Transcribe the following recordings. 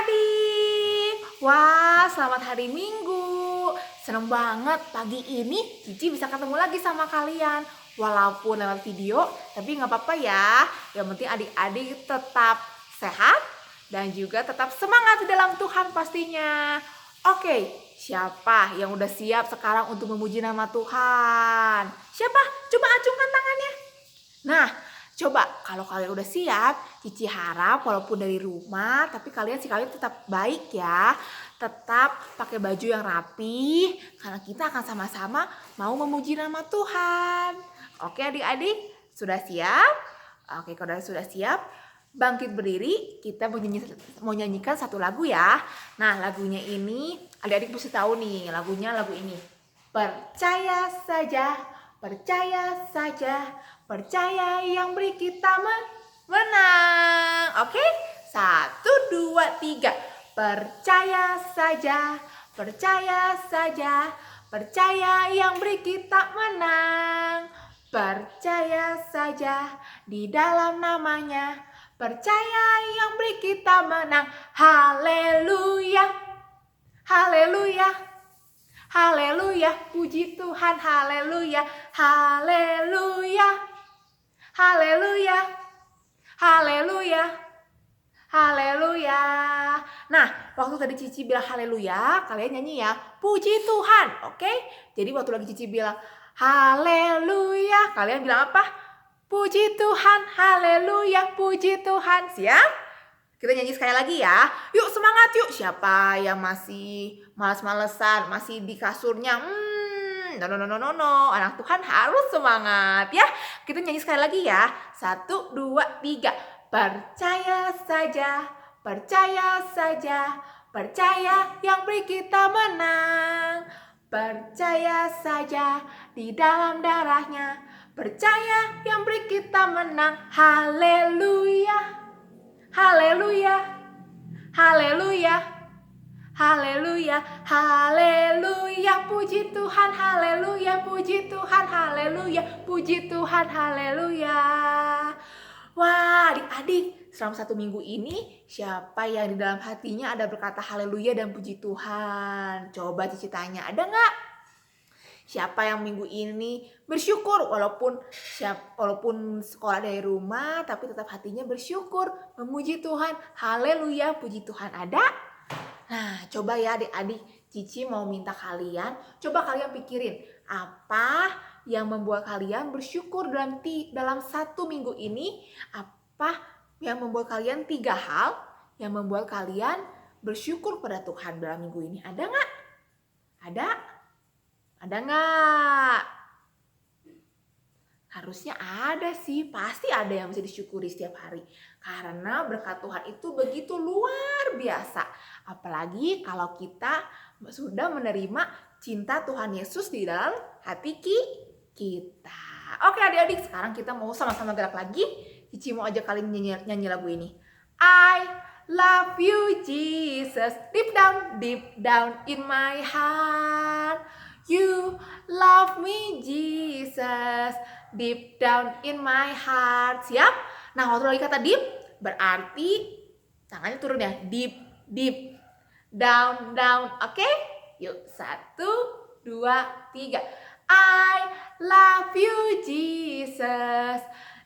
adik-adik, wah selamat hari Minggu. Seneng banget pagi ini Cici bisa ketemu lagi sama kalian. Walaupun lewat video, tapi nggak apa-apa ya. Yang penting adik-adik tetap sehat dan juga tetap semangat di dalam Tuhan pastinya. Oke, siapa yang udah siap sekarang untuk memuji nama Tuhan? Siapa? Coba acungkan tangannya. Nah, coba kalau kalian udah siap, Cici harap walaupun dari rumah, tapi kalian tetap baik ya. Tetap pakai baju yang rapi, karena kita akan sama-sama mau memuji nama Tuhan. Oke adik-adik, sudah siap? Oke, kalau sudah siap, bangkit berdiri, kita mau nyanyikan satu lagu ya. Nah, lagunya ini, adik-adik mesti tahu nih, lagu ini. Percaya saja, percaya saja, percaya yang beri kita menang. Oke? 1, 2, 3. Percaya saja, percaya saja, percaya yang beri kita menang. Percaya saja di dalam namanya, percaya yang beri kita menang. Haleluya, haleluya, haleluya, puji Tuhan, haleluya, haleluya, haleluya, haleluya, haleluya. Nah, waktu tadi Cici bilang haleluya, kalian nyanyi ya, puji Tuhan, oke? Jadi waktu lagi Cici bilang haleluya, kalian bilang apa? Puji Tuhan, haleluya, puji Tuhan. Siap? Kita nyanyi sekali lagi ya. Yuk semangat yuk. Siapa yang masih males-malesan, masih di kasurnya? No. Anak Tuhan harus semangat ya. Kita nyanyi sekali lagi ya. 1, 2, 3. Percaya saja, percaya saja, percaya yang beri kita menang. Percaya saja di dalam darahnya, percaya yang beri kita menang. Haleluya, haleluya, haleluya, haleluya, haleluya, puji Tuhan, haleluya, puji Tuhan, haleluya, puji Tuhan, haleluya. Wah, adik-adik, selama 1 minggu ini, siapa yang di dalam hatinya ada berkata haleluya dan puji Tuhan? Coba Cici tanya, ada nggak? Siapa yang minggu ini bersyukur walaupun sekolah dari rumah, tapi tetap hatinya bersyukur, memuji Tuhan, haleluya, puji Tuhan, ada? Nah, coba ya adik-adik, Cici mau minta kalian, coba kalian pikirin, apa yang membuat kalian bersyukur dalam 1 minggu ini? Apa yang membuat kalian 3 hal yang membuat kalian bersyukur pada Tuhan dalam minggu ini? Ada nggak? Ada? Ada nggak? Harusnya ada sih, pasti ada yang bisa disyukuri setiap hari. Karena berkat Tuhan itu begitu luar biasa. Apalagi kalau kita sudah menerima cinta Tuhan Yesus di dalam hati kita. Oke adik-adik, sekarang kita mau sama-sama gerak lagi. Cici mau ajak kalian nyanyi lagu ini. I love you Jesus, deep down in my heart. You love me Jesus, deep down in my heart. Siap? Nah, waktu lagi kata deep, berarti tangannya turun ya. Deep, down. Oke? Yuk, 1, 2, 3. I love you Jesus,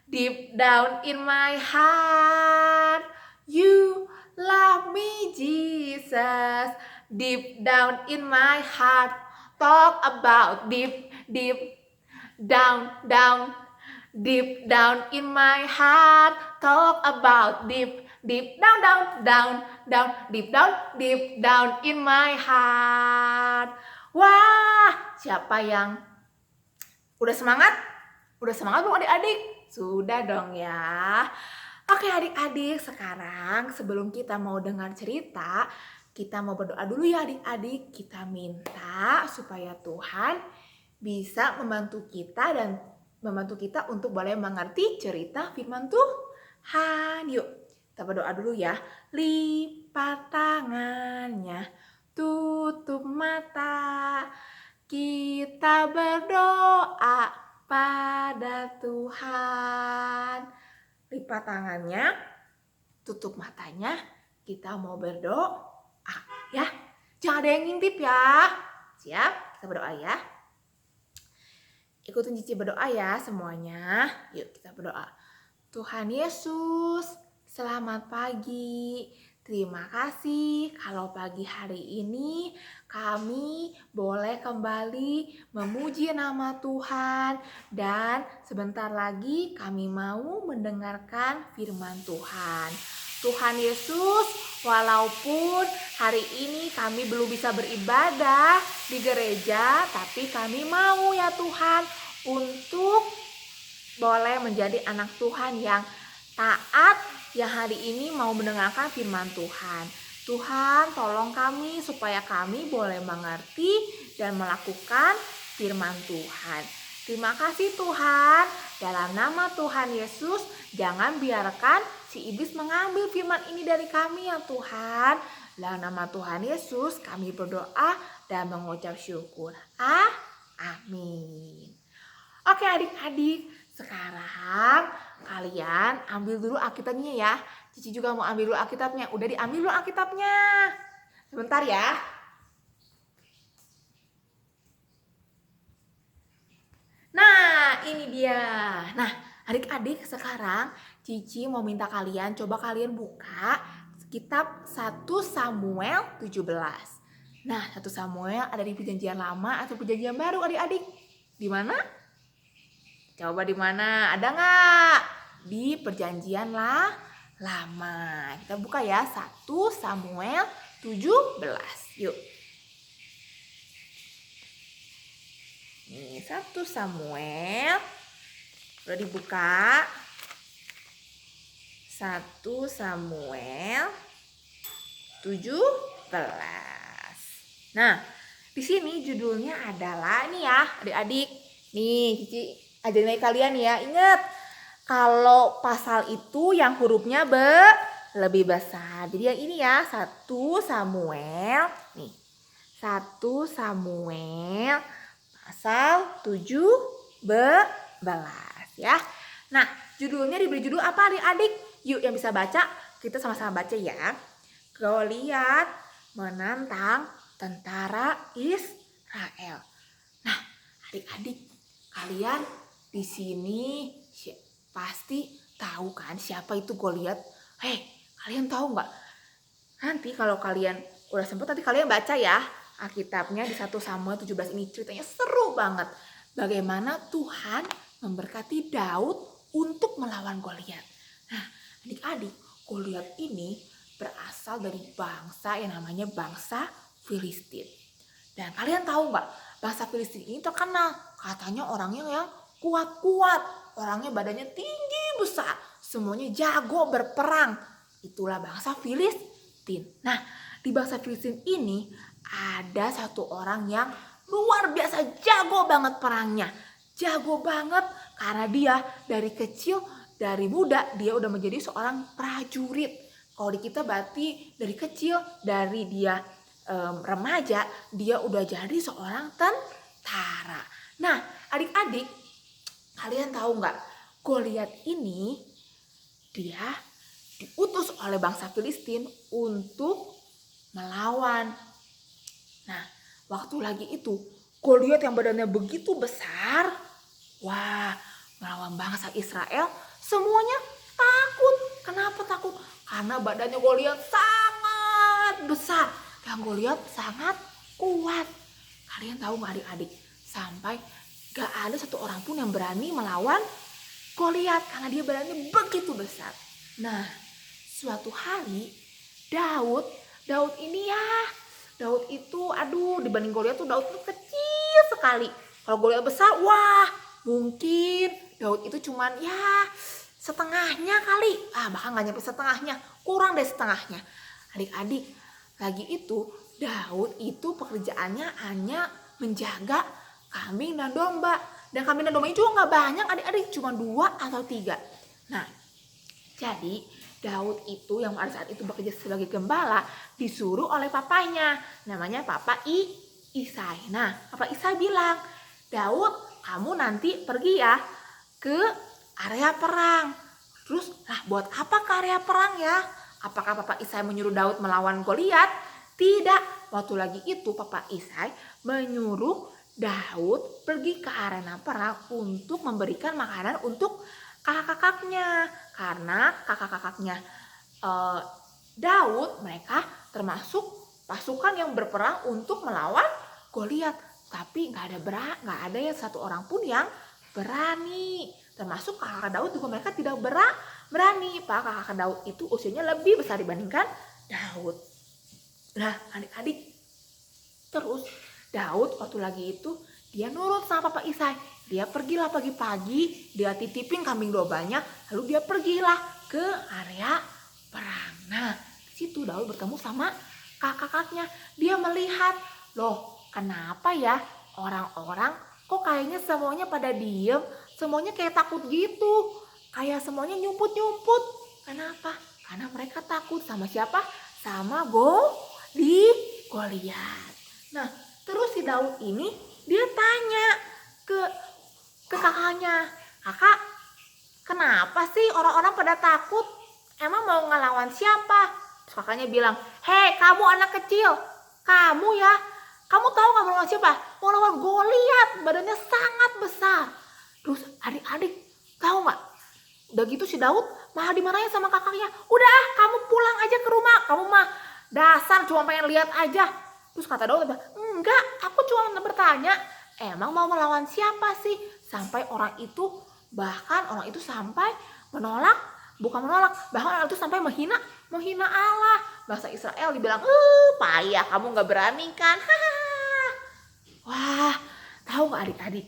deep down in my heart. You love me Jesus, deep down in my heart. Talk about deep down, deep down in my heart. Talk about deep down, deep down in my heart. Wah, siapa yang udah semangat? Udah semangat belum adik-adik? Sudah dong ya. Oke adik-adik, sekarang sebelum kita mau dengar cerita, kita mau berdoa dulu ya adik-adik. Kita minta supaya Tuhan bisa membantu kita untuk boleh mengerti cerita firman Tuhan. Yuk, kita berdoa dulu ya. Lipat tangannya, tutup mata, kita berdoa pada Tuhan. Lipat tangannya, tutup matanya, kita mau berdoa ya. Jangan ada yang ngintip ya. Siap? Kita berdoa ya. Ikutin Cici berdoa ya semuanya. Yuk kita berdoa. Tuhan Yesus, selamat pagi. Terima kasih kalau pagi hari ini kami boleh kembali memuji nama Tuhan. Dan sebentar lagi kami mau mendengarkan firman Tuhan. Tuhan Yesus, walaupun hari ini kami belum bisa beribadah di gereja, tapi kami mau ya Tuhan untuk boleh menjadi anak Tuhan yang taat, yang hari ini mau mendengarkan firman Tuhan. Tuhan, tolong kami supaya kami boleh mengerti dan melakukan firman Tuhan. Terima kasih Tuhan. Dalam nama Tuhan Yesus, jangan biarkan si iblis mengambil firman ini dari kami ya Tuhan. Dalam nama Tuhan Yesus, kami berdoa dan mengucap syukur. Amin. Oke adik-adik, sekarang kalian ambil dulu Alkitabnya ya. Cici juga mau ambil dulu Alkitabnya. Udah diambil dulu Alkitabnya. Sebentar ya. Nah, ini dia. Nah, adik-adik sekarang Cici mau minta kalian, coba kalian buka kitab 1 Samuel 17. Nah, 1 Samuel ada di Perjanjian Lama atau Perjanjian Baru adik-adik? Di mana? Coba di mana? Ada nggak? Di Perjanjian Lama. Kita buka ya 1 Samuel 17. Yuk. Nih 1 Samuel. Udah dibuka. 1 Samuel 17. Nah, di sini judulnya adalah ini ya, adik-adik. Nih, Cici ajarin kalian ya. Ingat, kalau pasal itu yang hurufnya lebih besar. Jadi yang ini ya, 1 Samuel. Nih, 1 Samuel pasal 17 ya. Nah, judulnya diberi judul apa adik-adik? Yuk yang bisa baca, kita sama-sama baca ya. Goliat menantang tentara Israel. Nah, adik-adik, kalian di sini pasti tahu kan siapa itu Goliat? Hei, kalian tahu nggak? Nanti kalau kalian udah sempat, nanti kalian baca ya Alkitabnya di 1 Samuel 17 ini. Ceritanya seru banget. Bagaimana Tuhan memberkati Daud untuk melawan Goliat. Nah, adik-adik, Goliat ini berasal dari bangsa yang namanya bangsa Filistin. Dan kalian tahu nggak, bangsa Filistin ini terkenal katanya orangnya yang kuat-kuat, orangnya badannya tinggi besar, semuanya jago berperang. Itulah bangsa Filistin. Nah, di bangsa Filistin ini ada satu orang yang luar biasa jago banget perangnya. Jago banget karena dia dari kecil, dari muda dia udah menjadi seorang prajurit. Kalau di kita berarti dari kecil, dari dia remaja, dia udah jadi seorang tentara. Nah, adik-adik, kalian tahu nggak? Goliat ini dia diutus oleh bangsa Filistin untuk melawan. Nah, waktu lagi itu Goliat yang badannya begitu besar, wah, melawan bangsa Israel, semuanya takut. Kenapa takut? Karena badannya Goliat sangat besar dan Goliat sangat kuat. Kalian tahu nggak adik-adik? Sampai gak ada satu orang pun yang berani melawan Goliat karena dia badannya begitu besar. Nah, suatu hari Daud ini ya, Daud itu dibanding Goliat tuh Daud tuh kecil sekali. Kalau Goliat besar, wah mungkin Daud itu cuman ya setengahnya kali. Bahkan gak nyampe setengahnya, kurang dari setengahnya. Adik-adik, lagi itu Daud itu pekerjaannya hanya menjaga kambing dan domba. Dan kambing dan domba itu juga gak banyak adik-adik, cuma 2 atau 3. Nah, jadi Daud itu yang pada saat itu bekerja sebagai gembala disuruh oleh papanya, namanya Papa Isai. Nah, Papa Isai bilang, Daud, kamu nanti pergi ya ke area perang. Terus, buat apa ke area perang ya? Apakah Papa Isai menyuruh Daud melawan Goliat? Tidak. Waktu lagi itu Papa Isai menyuruh Daud pergi ke arena perang untuk memberikan makanan untuk kakak-kakaknya. Karena kakak-kakaknya Daud mereka termasuk pasukan yang berperang untuk melawan Goliat. Tapi nggak ada yang satu orang pun yang berani. Termasuk kakak Daud juga mereka tidak berani. Pak kakak Daud itu usianya lebih besar dibandingkan Daud. Nah adik-adik, terus Daud waktu lagi itu dia nurut sama Papa Isai. Dia pergilah pagi-pagi, dia titipin kambing dombanya, lalu dia pergilah ke area perang. Nah di situ Daud bertemu sama kakak-kakaknya. Dia melihat, loh kenapa ya orang-orang kok kayaknya semuanya pada diem, semuanya kayak takut gitu, kayak semuanya nyumput-nyumput. Kenapa? Karena mereka takut sama siapa? Sama Goliat. Nah terus si Daud ini dia tanya ke kakaknya, kakak kenapa sih orang-orang pada takut? Emang mau ngelawan siapa? Terus kakaknya bilang, hei kamu anak kecil, kamu ya, kamu tahu gak mau lawan siapa? Mau lawan Goliat, badannya sangat besar. Terus adik-adik tahu gak? Udah gitu si Daud malah dimarahin sama kakaknya. Udah kamu pulang aja ke rumah, kamu mah dasar cuma pengen lihat aja. Terus kata Daud, enggak, aku cuma bertanya, emang mau melawan siapa sih? Sampai orang itu sampai menolak, bukan menolak, bahkan orang itu sampai menghina Allah. Bahasa Israel dibilang, payah kamu gak berani kan? Wah, tahu gak adik-adik?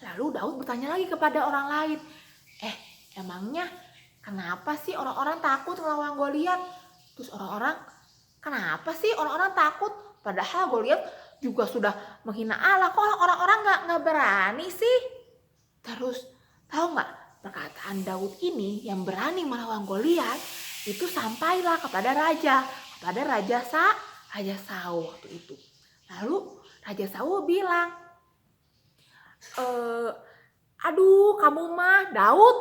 Lalu Daud bertanya lagi kepada orang lain, emangnya kenapa sih orang-orang takut melawan Goliat? Terus kenapa sih orang-orang takut? Padahal Goliat juga sudah menghina Allah, kok orang-orang nggak berani sih? Terus tahu nggak, perkataan Daud ini yang berani melawan Goliat itu sampailah kepada Raja Saul waktu itu. Lalu Raja Saul bilang, aduh kamu mah Daud,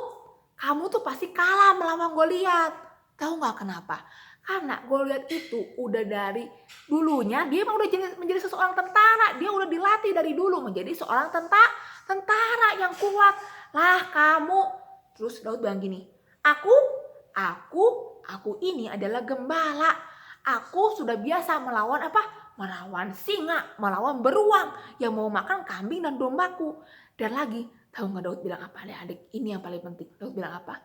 kamu tuh pasti kalah melawan Goliat. Tahu nggak kenapa? Karena Goliat itu udah dari dulunya dia emang udah menjadi seseorang tentara. Dia udah dilatih dari dulu menjadi seorang tentara yang kuat. Lah kamu. Terus Daud bilang gini, aku ini adalah gembala. Aku sudah biasa melawan melawan singa, melawan beruang yang mau makan kambing dan dombaku. Dan lagi, tahu nggak Daud bilang apa, adik-adik? Ini yang paling penting. Daud bilang apa?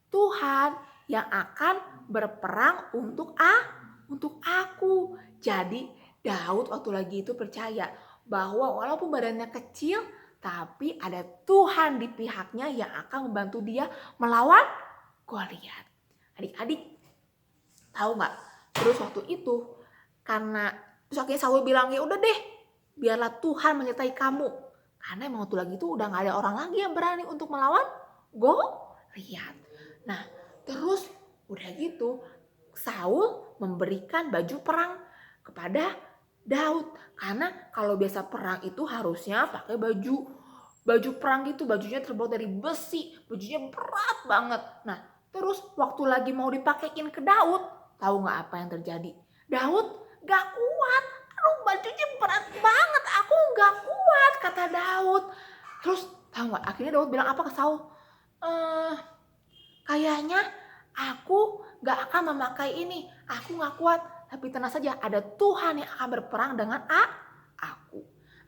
Tuhan yang akan berperang untuk aku. Jadi Daud waktu lagi itu percaya bahwa walaupun badannya kecil, tapi ada Tuhan di pihaknya yang akan membantu dia melawan Goliat. Adik-adik tahu nggak? Terus waktu itu terus akhirnya Saul bilang, ya udah deh, biarlah Tuhan menyertai kamu. Karena emang waktu lagi itu udah nggak ada orang lagi yang berani untuk melawan Goliat. Nah terus udah gitu Saul memberikan baju perang kepada Daud. Karena kalau biasa perang itu harusnya pakai baju perang gitu, bajunya terbuat dari besi, bajunya berat banget. Nah terus waktu lagi mau dipakein ke Daud, tahu nggak apa yang terjadi? Daud gak kuat, aduh bajunya berat banget, aku gak kuat, kata Daud. Terus tahu nggak akhirnya Daud bilang apa ke Saul? Kayaknya aku gak akan memakai ini, aku gak kuat. Tapi tenang saja, ada Tuhan yang akan berperang dengan aku.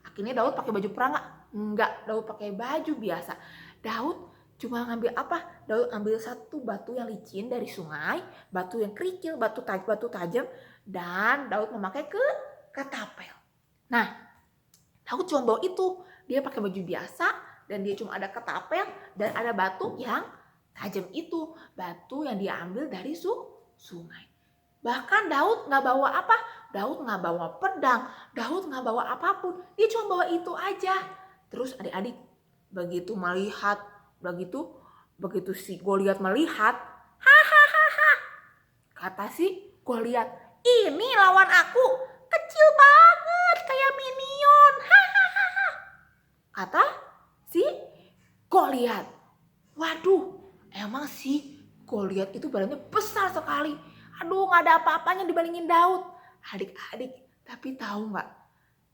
Akhirnya Daud pakai baju perang gak? Enggak, Daud pakai baju biasa. Daud cuma ngambil apa? Daud ambil satu batu yang licin dari sungai, batu yang kerikil, batu tajam, dan Daud memakai ketapel. Nah, Daud cuma bawa itu. Dia pakai baju biasa dan dia cuma ada ketapel dan ada batu yang tajam itu, batu yang dia ambil dari sungai. Bahkan Daud nggak bawa apa? Daud nggak bawa pedang, Daud nggak bawa apapun. Dia cuma bawa itu aja. Terus adik-adik begitu si Goliat melihat, hahaha, kata si Goliat, ini lawan aku, kecil banget kayak minion, hahaha, kata si Goliat. Waduh, emang si Goliat itu badannya besar sekali. Aduh, gak ada apa-apanya dibandingin Daud. Adik-adik, tapi tahu gak?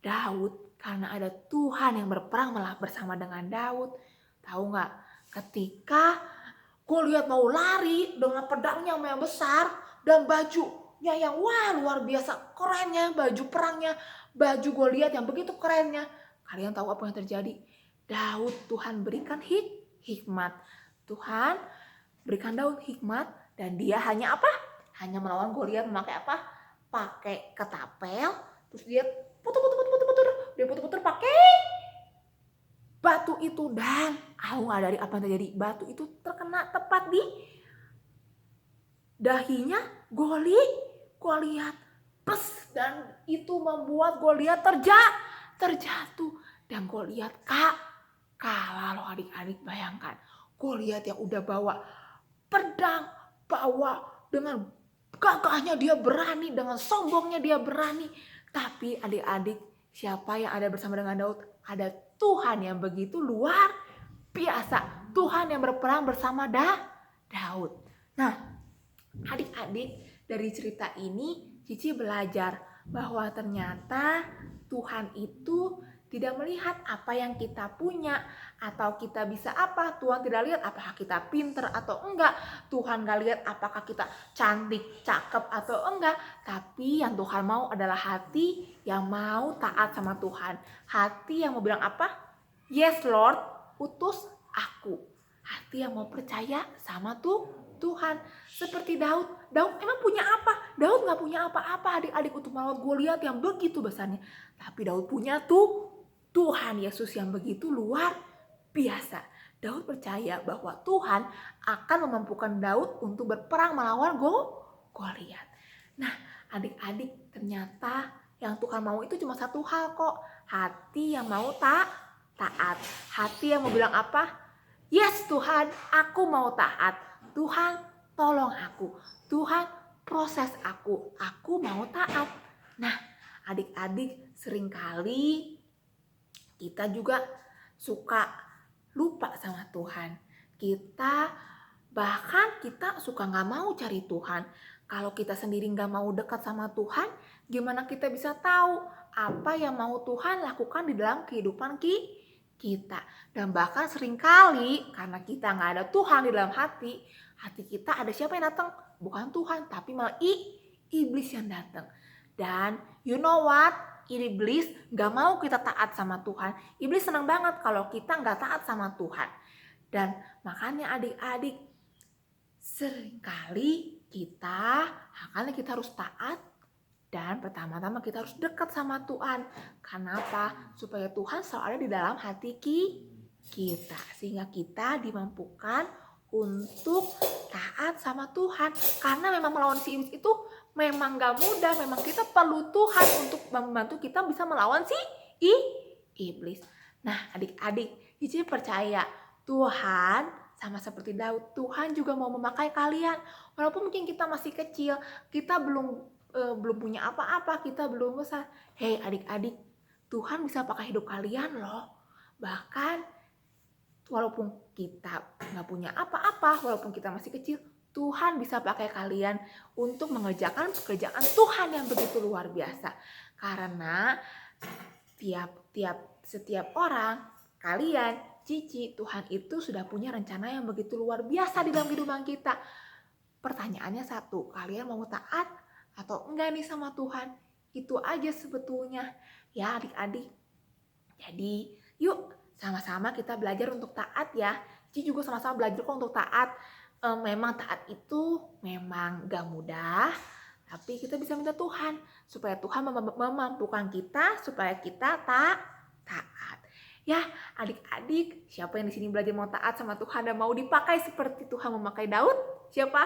Daud karena ada Tuhan yang berperang malah bersama dengan Daud. Tahu gak? Ketika Goliat mau lari dengan pedangnya yang besar dan bajunya yang luar biasa kerennya, baju perangnya, baju Goliat yang begitu kerennya. Kalian tahu apa yang terjadi? Daud Tuhan berikan hikmat. Tuhan berikan Daud hikmat dan dia hanya apa? Hanya melawan Goliat memakai apa? Pakai ketapel, terus dia putar. Dia putar pakai batu itu dan dari apa yang terjadi? Batu itu terkena tepat di dahinya Goliat. Dan itu membuat Goliat terjatuh dan Goliat kalah loh adik-adik. Bayangkan Goliat yang udah bawa pedang, bawa dengan gagahnya dia berani, dengan sombongnya dia berani. Tapi adik-adik, siapa yang ada bersama dengan Daud? Ada Tuhan yang begitu luar biasa. Tuhan yang berperang bersama Daud. Nah, adik-adik, dari cerita ini Cici belajar bahwa ternyata Tuhan itu tidak melihat apa yang kita punya atau kita bisa apa. Tuhan tidak lihat apakah kita pinter atau enggak. Tuhan gak lihat apakah kita cantik, cakep atau enggak. Tapi yang Tuhan mau adalah hati yang mau taat sama Tuhan. Hati yang mau bilang apa? Yes Lord, utus aku. Hati yang mau percaya sama Tuhan. Seperti Daud emang punya apa? Daud gak punya apa-apa adik-adik untuk melawan Goliat yang begitu besarnya. Tapi Daud punya Tuhan Yesus yang begitu luar biasa. Daud percaya bahwa Tuhan akan memampukan Daud untuk berperang melawan Goliat. Nah, adik-adik, ternyata yang Tuhan mau itu cuma satu hal kok. Hati yang mau taat. Hati yang mau bilang apa? Yes Tuhan, aku mau taat. Tuhan, tolong aku. Tuhan, proses aku. Aku mau taat. Nah, adik-adik, seringkali kita juga suka lupa sama Tuhan. Bahkan kita suka gak mau cari Tuhan. Kalau kita sendiri gak mau dekat sama Tuhan, gimana kita bisa tahu apa yang mau Tuhan lakukan di dalam kehidupan kita. Dan bahkan seringkali karena kita gak ada Tuhan di dalam hati kita ada siapa yang datang? Bukan Tuhan, tapi malah iblis yang datang. Dan you know what? Iblis gak mau kita taat sama Tuhan. Iblis senang banget kalau kita gak taat sama Tuhan. Dan makanya adik-adik, seringkali kita harus taat. Dan pertama-tama kita harus dekat sama Tuhan. Kenapa? Supaya Tuhan selalu ada di dalam hati kita. Sehingga kita dimampukan untuk taat sama Tuhan. Karena memang melawan si iblis itu memang gak mudah. Memang kita perlu Tuhan untuk membantu kita bisa melawan si iblis. Nah adik-adik, Cici percaya Tuhan sama seperti Daud. Tuhan juga mau memakai kalian. Walaupun mungkin kita masih kecil, kita belum punya apa-apa, kita belum besar. Hei adik-adik, Tuhan bisa pakai hidup kalian loh. Bahkan walaupun kita gak punya apa-apa, walaupun kita masih kecil, Tuhan bisa pakai kalian untuk mengerjakan pekerjaan Tuhan yang begitu luar biasa. Karena setiap orang, kalian, Cici, Tuhan itu sudah punya rencana yang begitu luar biasa di dalam kehidupan kita. Pertanyaannya satu, kalian mau taat atau enggak nih sama Tuhan? Itu aja sebetulnya ya adik-adik. Jadi yuk sama-sama kita belajar untuk taat ya. Cici juga sama-sama belajar kok untuk taat. Memang taat itu memang gak mudah, tapi kita bisa minta Tuhan supaya Tuhan memampukan kita supaya kita taat. Ya adik-adik, siapa yang di sini belajar mau taat sama Tuhan dan mau dipakai seperti Tuhan memakai Daud? Siapa?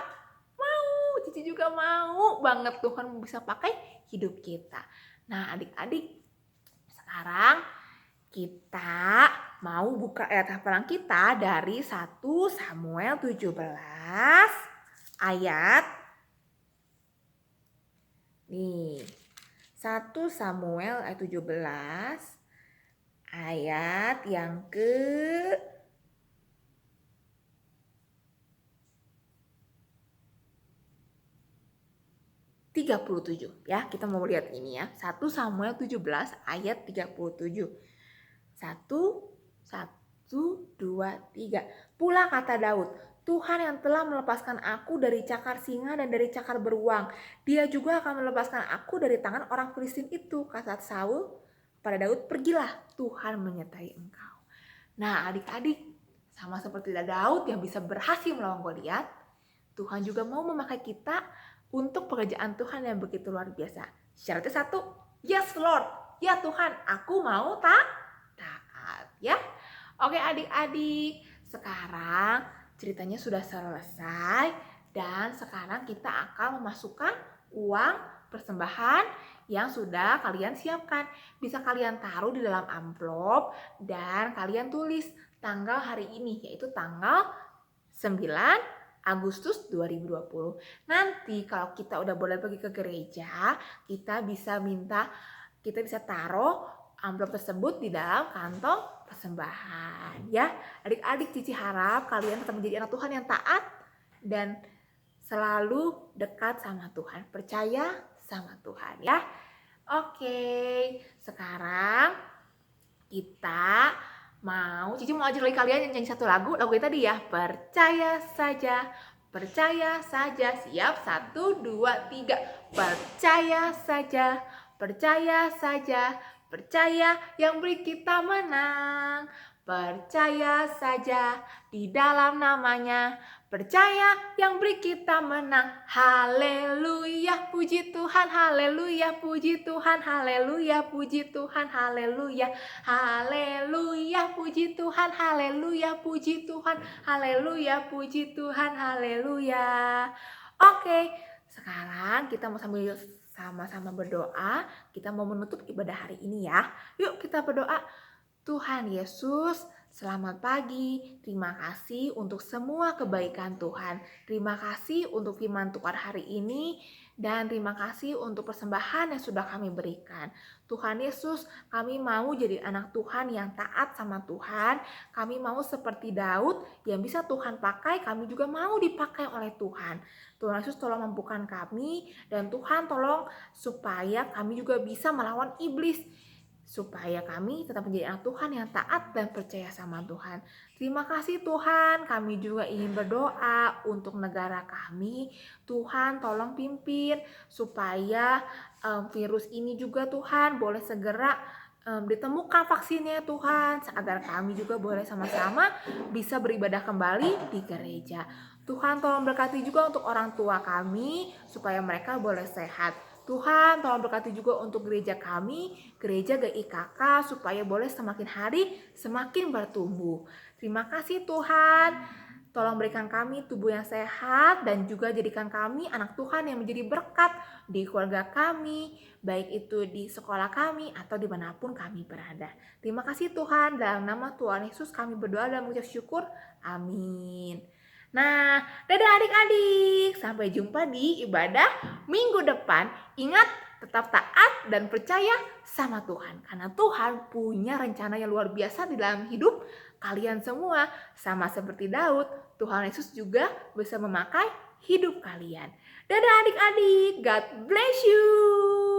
Mau, Cici juga mau banget Tuhan bisa pakai hidup kita. Nah adik-adik, sekarang kita mau buka ayat hafalan kita dari 1 Samuel 17 ayat 1 Samuel ayat 17 ayat yang 37 ya. Kita mau lihat ini ya. 1 Samuel 17 ayat 37. 1, 2, 3. Pula kata Daud, Tuhan yang telah melepaskan aku dari cakar singa dan dari cakar beruang, Dia juga akan melepaskan aku dari tangan orang Filistin itu. Kata Saul pada Daud, pergilah, Tuhan menyertai engkau. Nah adik-adik, sama seperti Daud yang bisa berhasil melawan Goliat, Tuhan juga mau memakai kita untuk pekerjaan Tuhan yang begitu luar biasa. Syaratnya 1, yes Lord, ya Tuhan, aku mau taat ya. Oke adik-adik, sekarang ceritanya sudah selesai dan sekarang kita akan memasukkan uang persembahan yang sudah kalian siapkan. Bisa kalian taruh di dalam amplop dan kalian tulis tanggal hari ini, yaitu tanggal 9 Agustus 2020. Nanti kalau kita udah boleh pergi ke gereja, kita bisa taruh amplop tersebut di dalam kantong persembahan ya. Adik-adik, Cici harap kalian tetap menjadi anak Tuhan yang taat dan selalu dekat sama Tuhan, percaya sama Tuhan ya. Oke, sekarang Cici mau ajak lagi kalian nyanyi satu lagu yang tadi ya. Percaya saja, percaya saja. Siap, 1, 2, 3. Percaya saja, percaya saja, percaya yang beri kita menang. Percaya saja di dalam namanya, percaya yang beri kita menang. Haleluya, puji Tuhan, haleluya, puji Tuhan, haleluya, puji Tuhan, haleluya. Haleluya, puji Tuhan, haleluya, puji Tuhan, haleluya, puji Tuhan, haleluya. Oke, sekarang kita mau sama-sama berdoa. Kita mau menutup ibadah hari ini ya. Yuk kita berdoa. Tuhan Yesus, selamat pagi. Terima kasih untuk semua kebaikan Tuhan. Terima kasih untuk firman Tuhan hari ini. Dan terima kasih untuk persembahan yang sudah kami berikan. Tuhan Yesus, kami mau jadi anak Tuhan yang taat sama Tuhan. Kami mau seperti Daud yang bisa Tuhan pakai. Kami juga mau dipakai oleh Tuhan. Tuhan Yesus tolong mampukan kami. Dan Tuhan tolong supaya kami juga bisa melawan iblis, supaya kami tetap menjadi anak Tuhan yang taat dan percaya sama Tuhan. Terima kasih Tuhan, kami juga ingin berdoa untuk negara kami. Tuhan tolong pimpin supaya virus ini juga Tuhan boleh segera ditemukan vaksinnya Tuhan, agar kami juga boleh sama-sama bisa beribadah kembali di gereja. Tuhan tolong berkati juga untuk orang tua kami supaya mereka boleh sehat. Tuhan tolong berkati juga untuk gereja kami, gereja GIKK, supaya boleh semakin hari semakin bertumbuh. Terima kasih Tuhan, tolong berikan kami tubuh yang sehat dan juga jadikan kami anak Tuhan yang menjadi berkat di keluarga kami, baik itu di sekolah kami atau dimanapun kami berada. Terima kasih Tuhan, dalam nama Tuhan Yesus kami berdoa dan mengucap syukur. Amin. Nah, dadah adik-adik. Sampai jumpa di ibadah minggu depan. Ingat, tetap taat dan percaya sama Tuhan. Karena Tuhan punya rencana yang luar biasa di dalam hidup kalian semua. Sama seperti Daud, Tuhan Yesus juga bisa memakai hidup kalian. Dadah adik-adik. God bless you.